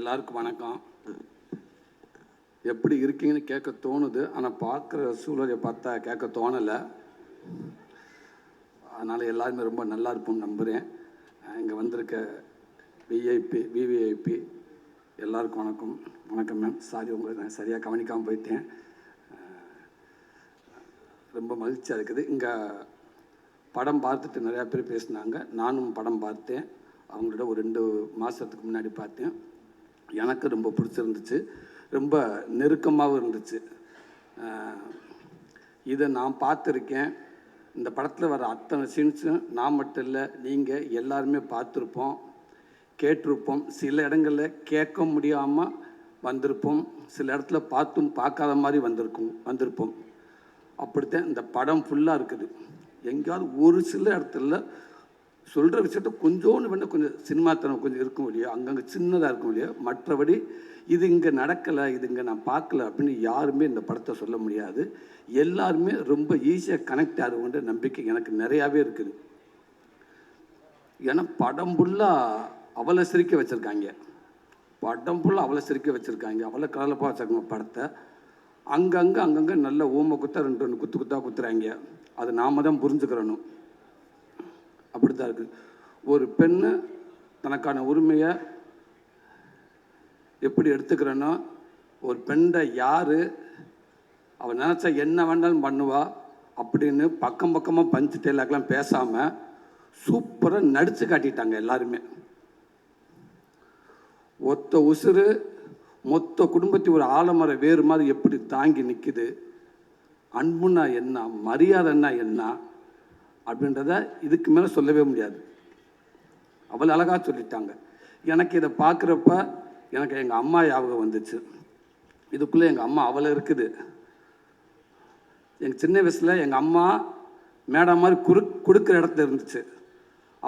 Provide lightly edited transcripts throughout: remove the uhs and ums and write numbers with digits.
எல்லாருக்கும் வணக்கம். எப்படி இருக்கீங்கன்னு கேட்க தோணுது, ஆனால் பார்க்குற சூழலை பார்த்தா கேட்க தோணலை. அதனால் எல்லாருமே ரொம்ப நல்லா இருப்போம்னு நம்புகிறேன். இங்கே வந்திருக்க விவிஐபி எல்லாருக்கும் வணக்கம். வணக்கம் மேம். சாரி, உங்களை நான் சரியாக கவனிக்காமல் போயிட்டேன். ரொம்ப மகிழ்ச்சியாக இருக்குது. இங்கே படம் பார்த்துட்டு நிறையா பேர் பேசினாங்க. நானும் படம் பார்த்தேன். அவங்களோட ஒரு 2 மாதத்துக்கு முன்னாடி பார்த்தேன். எனக்கு ரொம்ப பிடிச்சிருந்துச்சு, ரொம்ப நெருக்கமாகவும் இருந்துச்சு. இதை நான் பார்த்துருக்கேன். இந்த படத்தில் வர அத்தனை சீன்ஸும் நான் மட்டும் இல்லை, நீங்கள் எல்லாருமே பார்த்துருப்போம், கேட்டிருப்போம். சில இடங்களில் கேட்க முடியாமல் வந்திருப்போம், சில இடத்துல பார்த்தும் பார்க்காத மாதிரி வந்திருப்போம். அப்படித்தான் இந்த படம் ஃபுல்லாக இருக்குது. எங்கேயாவது ஒரு சில இடத்துல சொல்கிற விஷயத்த கொஞ்சோன்னு வேணால் கொஞ்சம் சினிமாத்தனம் கொஞ்சம் இருக்கும் இல்லையா, அங்கங்கே சின்னதாக இருக்கும் இல்லையா. மற்றபடி இது இங்கே நடக்கலை, இது இங்கே நான் பார்க்கல அப்படின்னு யாருமே இந்த படத்தை சொல்ல முடியாது. எல்லாருமே ரொம்ப ஈஸியாக கனெக்ட் ஆகுன்ற நம்பிக்கை எனக்கு நிறையாவே இருக்குது. ஏன்னா படம் ஃபுல்லாக அவளை சிரிக்க வச்சுருக்காங்க, அவளை கலலப்பாக வச்சுருக்காங்க படத்தை. அங்கங்கே நல்ல ஊமை குத்தா 2 குத்தா குத்துறாங்க. அது நாம் தான் புரிஞ்சுக்கிறணும். அப்படி தான் இருக்குது. ஒரு பெண்ணு தனக்கான உரிமையை எப்படி எடுத்துக்கிறேன்னா, ஒரு பெண்ணை யார் அவள் நினச்சா என்ன வேண்டாலும் பண்ணுவா அப்படின்னு பக்கமாக பஞ்சு டெய்லாக்லாம் பேசாமல் சூப்பராக நடித்து காட்டிட்டாங்க எல்லாருமே. ஒத்த உசுறு மொத்த குடும்பத்தை ஒரு ஆலமர வேறு மாதிரி எப்படி தாங்கி நிற்குது, அன்புன்னா என்ன, மரியாதைன்னா என்ன அப்படின்றத இதுக்கு மேலே சொல்லவே முடியாது. அவள் அழகாக சொல்லிட்டாங்க. எனக்கு இதை பார்க்குறப்ப எனக்கு எங்கள் அம்மா ஞாபகம் வந்துச்சு. இதுக்குள்ளே எங்கள் அம்மா அவளை இருக்குது. எங்கள் சின்ன வயசில் எங்கள் அம்மா மேடம் மாதிரி கொடுக்குற இடத்துல இருந்துச்சு.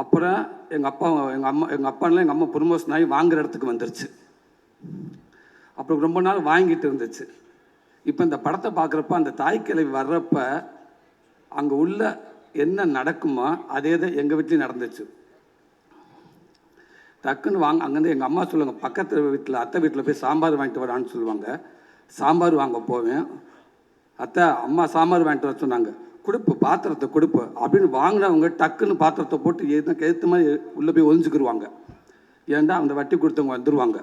அப்புறம் எங்கள் அப்பானால எங்கள் அம்மா ப்ரொமோஷன் ஆகி வாங்குகிற இடத்துக்கு வந்துருச்சு. அப்புறம் ரொம்ப நாள் வாங்கிட்டு இருந்துச்சு. இப்போ இந்த படத்தை பார்க்குறப்ப அந்த தாய் கிழவி வர்றப்ப அங்கே உள்ள என்ன நடக்குமோ அதே தான் எங்கள் வீட்லேயும் நடந்துச்சு. டக்குன்னு அங்கேருந்து எங்கள் அம்மா சொல்லுவாங்க, பக்கத்து வீட்டில் அத்தை வீட்டில் போய் சாம்பார் வாங்கிட்டு வரான்னு சொல்லுவாங்க. சாம்பார் வாங்க போவேன். அத்தை அம்மா சாம்பார் வாங்கிட்டு வர சொன்னாங்க, கொடுப்பு பாத்திரத்தை கொடுப்பு அப்படின்னு வாங்கினவங்க டக்குன்னு பாத்திரத்தை போட்டு எதிர்த்த மாதிரி உள்ளே போய் ஒழிஞ்சுக்கிடுவாங்க. ஏன்டா அந்த வட்டி கொடுத்தவங்க வந்துடுவாங்க.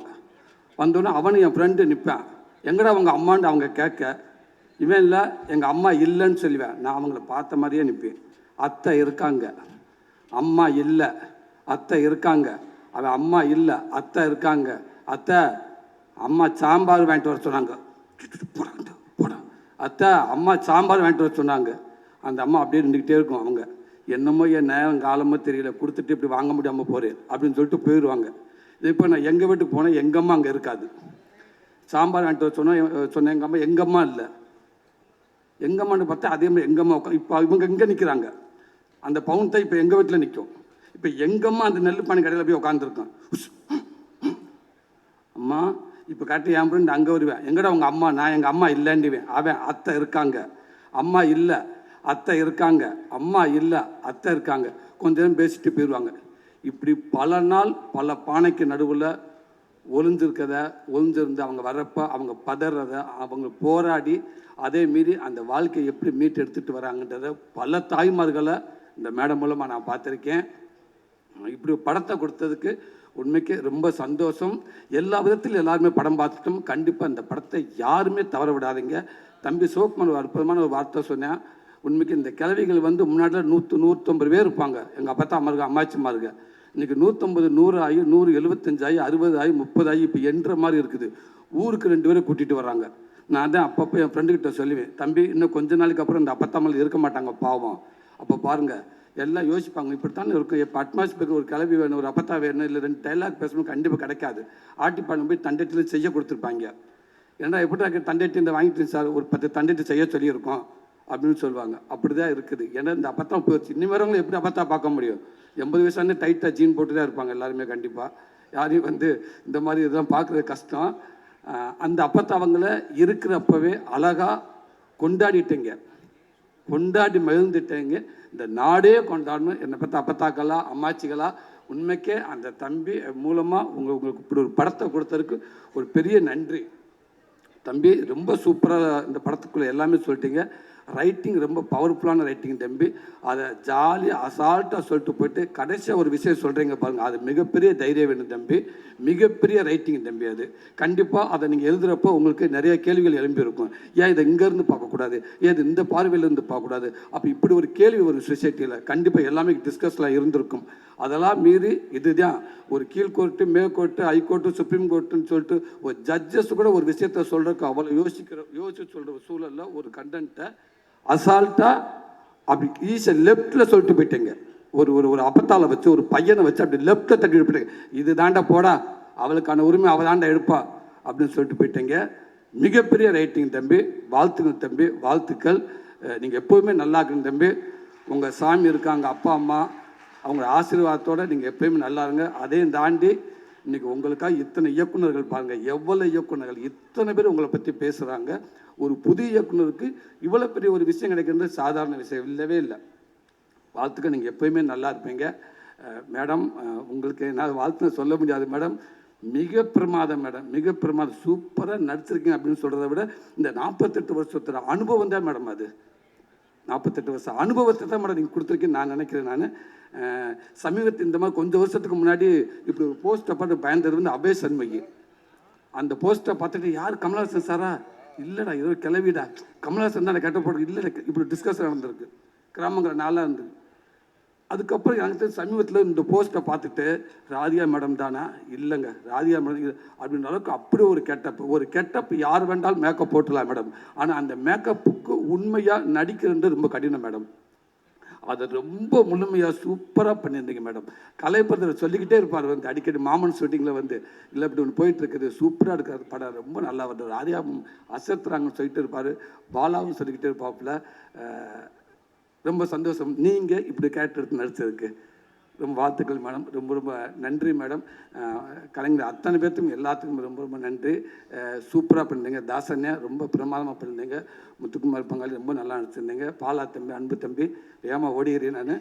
வந்தோடனே அவனு என் ஃப்ரெண்டு நிற்பேன், எங்கடா அவங்க அம்மான்னு அவங்க கேட்க, இவன் இல்லை எங்கள் அம்மா இல்லைன்னு சொல்லுவேன். நான் அவங்கள பார்த்த மாதிரியே நிற்பேன். அத்தை இருக்காங்க, அம்மா இல்லை, அத்தை இருக்காங்க, அவன் அம்மா இல்லை, அத்தை இருக்காங்க, அத்தை அம்மா சாம்பார் வாங்கிட்டு வர சொன்னாங்க, போட அத்தை அம்மா சாம்பார் வாங்கிட்டு வர சொன்னாங்க. அந்த அம்மா அப்படியே நின்றுக்கிட்டே இருக்கும். அவங்க என்னமோ என் நேரம் காலமோ தெரியல, கொடுத்துட்டு இப்படி வாங்க முடியாமல் போகிறேன் அப்படின்னு சொல்லிட்டு போயிடுவாங்க. இப்போ நான் எங்கள் வீட்டுக்கு போனேன், எங்கள் அம்மா அங்கே இருக்காது. சாம்பார் வாங்கிட்டு வர சொன்னேன் எங்கள் அம்மா இல்லை. எங்கள் அம்மான்னு பார்த்தா அதே மாதிரி எங்கள் அம்மா இப்போ இவங்க எங்கே நிற்கிறாங்க, அந்த பவுன் தான் இப்போ எங்கள் வீட்டில் நிற்கும். இப்போ எங்கள் அம்மா அந்த நெல் பானை கடையில் போய் உட்காந்துருக்கேன். அம்மா இப்போ கரெக்டாக என் ஃப்ரெண்டு அங்கே வருவேன், எங்கடா உங்கள் அம்மா, நான் எங்கள் அம்மா இல்லைண்டிவேன். அவன் அத்தை இருக்காங்க, அம்மா இல்லை, அத்தை இருக்காங்க, அம்மா இல்லை, அத்தை இருக்காங்க. கொஞ்ச நேரம் பேசிட்டு போயிடுவாங்க. இப்படி பல நாள் பல பானைக்கு நடுவில் ஒளிஞ்சிருந்து அவங்க வர்றப்ப அவங்க பதறத, அவங்க போராடி அதே மீறி அந்த வாழ்க்கையை எப்படி மீட்டு எடுத்துகிட்டு வராங்கன்றத பல தாய்மார்களை இந்த மேடம் மூலமாக நான் பார்த்துருக்கேன். இப்படி படத்தை கொடுத்ததுக்கு உண்மைக்கு ரொம்ப சந்தோஷம். எல்லா விதத்திலும் எல்லாருமே படம் பார்த்துட்டோம். கண்டிப்பாக இந்த படத்தை யாருமே தவற விடாதீங்க. தம்பி சிவகுமார் ஒரு அற்புதமான ஒரு வார்த்தை சொன்னேன். உண்மைக்கு இந்த கிழவிகள் முன்னாடி 100-150 பேர் இருப்பாங்க. எங்கள் அப்பா தான் அம்மாச்சிமாருங்க. இன்றைக்கி 150 100 ஆகி 175 ஆகி 60 ஆகி 30 ஆகி இப்போ என்ற மாதிரி இருக்குது. ஊருக்கு 2 பேரை கூட்டிகிட்டு வராங்க. நான் தான் அப்பப்போ என் ஃப்ரெண்டுக்கிட்ட சொல்லுவேன், தம்பி இன்னும் கொஞ்ச நாளைக்கு அப்புறம் இந்த அப்பத்தாமல் இருக்க மாட்டாங்க பாவம். அப்போ பாருங்கள் எல்லாம் யோசிப்பாங்க, இப்படித்தானே இருக்கும். இப்போ அட்மாஸ்பியருக்கு ஒரு கிளவி வேணும், ஒரு அப்பத்தா வேணும், இல்லை 2 டைலாக் பேசணும், கண்டிப்பாக கிடைக்காது. ஆட்டிப்பாங்க போய் தண்டேட்டில் செய்ய கொடுத்துருப்பாங்க. ஏன்னா எப்படி தண்டேட்டி இந்த வாங்கிட்டு சார் ஒரு 10 தண்டேட்டி செய்ய சொல்லியிருக்கோம் அப்படின்னு சொல்லுவாங்க. அப்படி தான் இருக்குது. ஏன்னா இந்த அப்பத்தான் போயிடுச்சு. இன்னி வரவங்களும் எப்படி அப்பத்தா பார்க்க முடியும்? 80 வயசானே டைட்டாக ஜீன் போட்டு தான் இருப்பாங்க எல்லாருமே. கண்டிப்பாக யாரையும் இந்த மாதிரி இதெல்லாம் பார்க்குறது கஷ்டம். அந்த அப்பத்தாவங்களை இருக்கிறப்பவே அழகாக கொண்டாடிட்டீங்க. கொண்டாடி மகிழ்ந்துட்டேங்க. இந்த நாடே கொண்டாடணும். என்னை பற்றி அப்பத்தாக்களா அம்மாச்சிகளா உண்மைக்கே அந்த தம்பி மூலமாக உங்களுக்கு இப்படி ஒரு படத்தை கொடுத்ததுக்கு ஒரு பெரிய நன்றி தம்பி. ரொம்ப சூப்பராக இந்த படத்துக்குள்ளே எல்லாமே சொல்லிட்டீங்க. ரைட்டிங் ரொம்ப பவர்ஃபுல்லான ரைட்டிங் தம்பி. அதை ஜாலியாக அசால்ட்டாக சொல்லிட்டு போயிட்டு கடைசியாக ஒரு விஷயம் சொல்கிறீங்க பாருங்கள், அது மிகப்பெரிய தைரியம் வேணும் தம்பி, மிகப்பெரிய ரைட்டிங் தம்பி. அது கண்டிப்பாக அதை நீங்கள் எழுதுகிறப்போ உங்களுக்கு நிறைய கேள்விகள் எழும்பியிருக்கும். ஏன் இதை இங்கேருந்து பார்க்கக்கூடாது, ஏன் இது இந்த பார்வையிலேருந்து பார்க்கக்கூடாது, அப்போ இப்படி ஒரு கேள்வி ஒரு சொசைட்டியில் கண்டிப்பாக எல்லாமே டிஸ்கஸ்லாம் இருந்திருக்கும். அதெல்லாம் மீறி இதுதான் ஒரு கீழ்கோர்ட்டு மேற்கோர்ட்டு ஹைகோர்ட்டு சுப்ரீம் கோர்ட்டுன்னு சொல்லிட்டு ஒரு ஜட்ஜஸ் கூட ஒரு விஷயத்த சொல்கிறதுக்கு அவ்வளோ யோசிச்சு சொல்கிற ஒரு சூழலில் ஒரு கண்டென்ட்டை அசால்ட்டாக அப்படி ஈஸியாக லெஃப்டில் சொல்லிட்டு போயிட்டேங்க. ஒரு ஒரு ஒரு அப்பத்தால வச்சு ஒரு பையனை வச்சு அப்படி லெஃப்ட்டில் தட்டி போயிட்டேங்க. இது தாண்டா போடா, அவளுக்கான உரிமை அவள் தாண்டா எடுப்பா அப்படின்னு சொல்லிட்டு போயிட்டேங்க. மிகப்பெரிய ரைட்டிங் தம்பி, வாழ்த்துக்கள் தம்பி, வாழ்த்துக்கள். நீங்கள் எப்போவுமே நல்லா இருக்குங்க தம்பி. உங்கள் சாமி இருக்காங்க, அப்பா அம்மா அவங்க ஆசீர்வாதத்தோடு நீங்கள் எப்போயுமே நல்லா இருங்க. அதையும் தாண்டி இன்றைக்கி உங்களுக்காக இத்தனை இயக்குநர்கள் பாருங்கள், எவ்வளோ இயக்குநர்கள் இத்தனை பேர் உங்களை பற்றி பேசுகிறாங்க. ஒரு புதிய இயக்குனருக்கு இவ்வளோ பெரிய ஒரு விஷயம் கிடைக்கிறது சாதாரண விஷயம் இல்லவே இல்லை. வாழ்த்துக்கள், நீங்கள் எப்போயுமே நல்லா இருப்பீங்க மேடம். உங்களுக்கு என்னால் வாழ்த்துன்னு சொல்ல முடியாது மேடம். மிக பிரமாதம் மேடம், மிக பிரமாதம், சூப்பராக நடிச்சிருக்கீங்க அப்படின்னு சொல்கிறத விட இந்த 48 வருஷத்தோட அனுபவம் தான் மேடம். அது 48 வருஷம் அனுபவத்தை தான் மேடம் நீங்கள் கொடுத்துருக்கீங்கன்னு நான் நினைக்கிறேன். நான் சமீபத்தில் இந்த மாதிரி கொஞ்சம் வருஷத்துக்கு முன்னாடி இப்படி ஒரு போஸ்ட்டை பார்த்து பயந்தது வந்து அபய் சண்முகி. அந்த போஸ்ட்டை பார்த்துட்டு யார் கமலஹாசன் சாரா, இல்லைடா ஏதோ கிளவிடா, கமலஹாசன் தான் கேட்ட போட்டு இல்லை இப்படி டிஸ்கஷன் நடந்திருக்கு கிராமங்கள் நாளாக இருந்தது. அதுக்கப்புறம் எனக்கு சமீபத்தில் இந்த போஸ்ட்டை பார்த்துட்டு ராதிகா மேடம் தானா, இல்லைங்க ராதிகா மேடம் அப்படின்ற அளவுக்கு அப்படி ஒரு கெட்டப் யார் வேண்டாலும் மேக்கப் போட்டுடலாம் மேடம். ஆனால் அந்த மேக்கப்புக்கு உண்மையாக நடிக்கிறது ரொம்ப கடினம் மேடம். அதை ரொம்ப முழுமையாக சூப்பராக பண்ணியிருந்தீங்க மேடம். கலைப்பதில் சொல்லிக்கிட்டே இருப்பார் வந்து அடிக்கடி மாமன் ஷூட்டிங்கில் வந்து, இல்லை இப்படி ஒன்று போயிட்டுருக்குது சூப்பராக இருக்கிற படம் ரொம்ப நல்லா வருது, ராதிகாவும் அசத்துறாங்கன்னு சொல்லிட்டு இருப்பார், பாலாவும் சொல்லிக்கிட்டே இருப்பாப்புல. ரொம்ப சந்தோஷம் நீங்கள் இப்படி கேரக்டர் எடுத்து நடித்ததுக்கு. ரொம்ப வாழ்த்துக்கள் மேடம், ரொம்ப ரொம்ப நன்றி மேடம். கலைஞர் அத்தனை பேர்த்துக்கும் எல்லாத்துக்கும் ரொம்ப ரொம்ப நன்றி. சூப்பராக பண்ணிருந்தீங்க. தாசன்யா ரொம்ப பிரமாதமாக பண்ணியிருந்தீங்க. முத்துக்குமார் பங்காளி ரொம்ப நல்லா நடிச்சிருந்தீங்க. பாலா தம்பி, அன்பு தம்பி, ஏமா ஓடிகிறேன் நான்,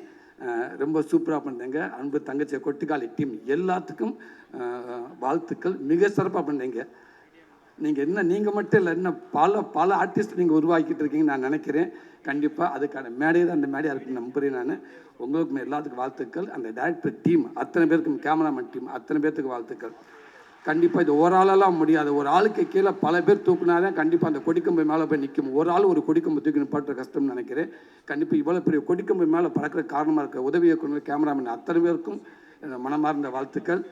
ரொம்ப சூப்பராக பண்ணிருந்தீங்க. அன்பு தங்கச்சி கொட்டிக்காளி டீம் எல்லாத்துக்கும் வாழ்த்துக்கள். மிக சிறப்பாக பண்ணீங்க. நீங்கள் மட்டும் இல்லை, இன்னும் பல ஆர்டிஸ்ட் நீங்கள் உருவாக்கிட்டு இருக்கீங்கன்னு நான் நினைக்கிறேன். கண்டிப்பாக அதுக்கான மேடையை தான் அந்த மேடையாக இருக்குன்னு நம்புகிறேன் நான். உங்களுக்கும் எல்லாத்துக்கும் வாழ்த்துக்கள். அந்த டைரக்டர் டீம் அத்தனை பேருக்கும், கேமராமேன் டீம் அத்தனை பேர்த்துக்கு வாழ்த்துக்கள். கண்டிப்பாக இது ஒரு ஆளெல்லாம் முடியாது. ஒரு ஆளுக்கு கீழே பல பேர் தூக்குனாதான் கண்டிப்பாக அந்த கொடிக்கம்பு மேலே போய் நிற்கும். ஒரு ஆள் ஒரு கொடிக்கம்பு தூக்கி நிப்பாட்டுற கஷ்டம்னு நினைக்கிறேன். கண்டிப்பாக இவ்வளோ பெரிய கொடிக்கம்பு மேலே பறக்கிற காரணமாக இருக்க உதவி இயக்குனர், கேமராமேன் அத்தனை பேருக்கும் மனமார்ந்த வாழ்த்துக்கள்.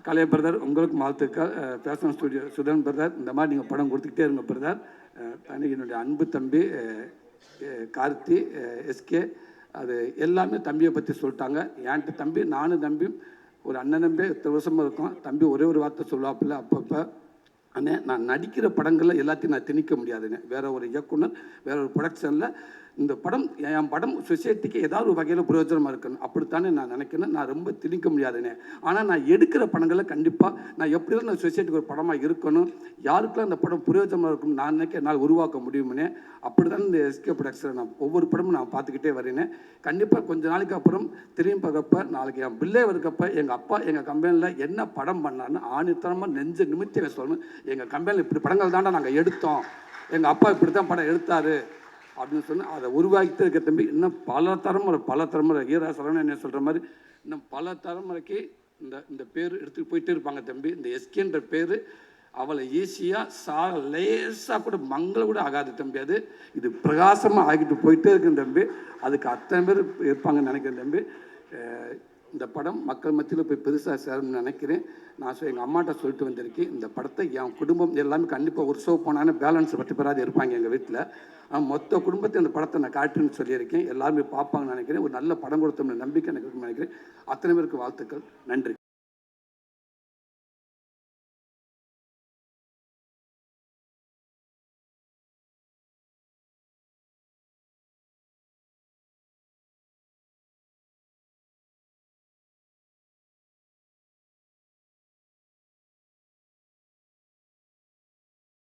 கலை பிரதர் உங்களுக்கும் வாழ்த்துக்கள். பேஷன் ஸ்டுடியோ சுதன் பிரதர், இந்த மாதிரி நீங்கள் படம் கொடுத்துக்கிட்டே இருங்க பிரதர். என்னுடைய அன்பு தம்பி கார்த்தி, எஸ்கே, அது எல்லாமே தம்பியை பற்றி சொல்லிட்டாங்க. என்கிட்ட தம்பி, நானும் தம்பியும் ஒரு அண்ணன் தம்பி இத்தனை வருஷமாக இருக்கும். தம்பி ஒரே ஒரு வார்த்தை சொல்லுவாப்பில்ல அப்பப்போ, அண்ணே நான் நடிக்கிற படங்களில் எல்லாத்தையும் நான் திணிக்க முடியாதுண்ணே. வேறு ஒரு இயக்குனர், வேற ஒரு ப்ரொடக்ஷனில் இந்த படம் என் படம் சொசைட்டிக்கு ஏதாவது ஒரு வகையில் பிரயோஜனமாக இருக்கணும் அப்படித்தானே நான் நினைக்கிறேன். நான் ரொம்ப திணிக்க முடியாதுண்ணே. ஆனால் நான் எடுக்கிற படங்களை கண்டிப்பாக நான் எப்படியும் நான் சொசைட்டிக்கு ஒரு படமாக இருக்கணும், யாருக்கெல்லாம் அந்த படம் பிரயோஜனமாக இருக்கணும் நான் நினைக்க என்னால் உருவாக்க முடியுமுன்னே. அப்படி தான் இந்த எஸ்கே ப்ரொடக்ஷனை நான் ஒவ்வொரு படமும் நான் பார்த்துக்கிட்டே வரேனே. கண்டிப்பாக கொஞ்ச நாளைக்கு அப்புறம் திரும்பி பார்க்கப்ப, நாளைக்கு என் பிள்ளை இருக்கப்ப எங்கள் அப்பா எங்கள் கம்பெனியில் என்ன படம் பண்ணான்னு ஆணித்தனமாக நெஞ்சு நிமித்தி சொல்லணும். எங்கள் கம்பெனியில் இப்படி படங்கள் தாண்டா நாங்கள் எடுத்தோம், எங்கள் அப்பா இப்படி தான் படம் எடுத்தார் அப்படின்னு சொன்னால் அதை உருவாக்கிட்டு இருக்க தம்பி. இன்னும் பல தலைமுறை ஈரா சரவணன் என்ன சொல்கிற மாதிரி இன்னும் பல தலைமுறைக்கு இந்த பேர் எடுத்துகிட்டு போயிட்டே இருப்பாங்க தம்பி. இந்த எஸ்கேன்ற பேர் அவளை ஈஸியாக லேசாக கூட மங்கள கூட ஆகாது தம்பி. அது இது பிரகாசமாக ஆகிட்டு போயிட்டே இருக்குன்னு தம்பி. அதுக்கு அத்தனை பேர் இருப்பாங்கன்னு நினைக்கிறேன் தம்பி. இந்த படம் மக்கள் மத்தியில் போய் பெருசாக சேரணும்னு நினைக்கிறேன். நான் எங்கள் அம்மாட்ட சொல்லிட்டு வந்திருக்கேன், இந்த படத்தை என் குடும்பம் எல்லாமே கண்டிப்பாக ஒரு ஷோ போனாலும் பேலன்ஸ் 10 பேராது இருப்பாங்க எங்கள் வீட்டில். மொத்த குடும்பத்தை அந்த படத்தை நான் காட்டுன்னு சொல்லியிருக்கேன். எல்லாருமே பார்ப்பாங்கன்னு நினைக்கிறேன். ஒரு நல்ல படம் கொடுத்தோம்னு நம்பிக்கை எனக்கு நினைக்கிறேன். அத்தனை பேருக்கு வாழ்த்துக்கள். நன்றி.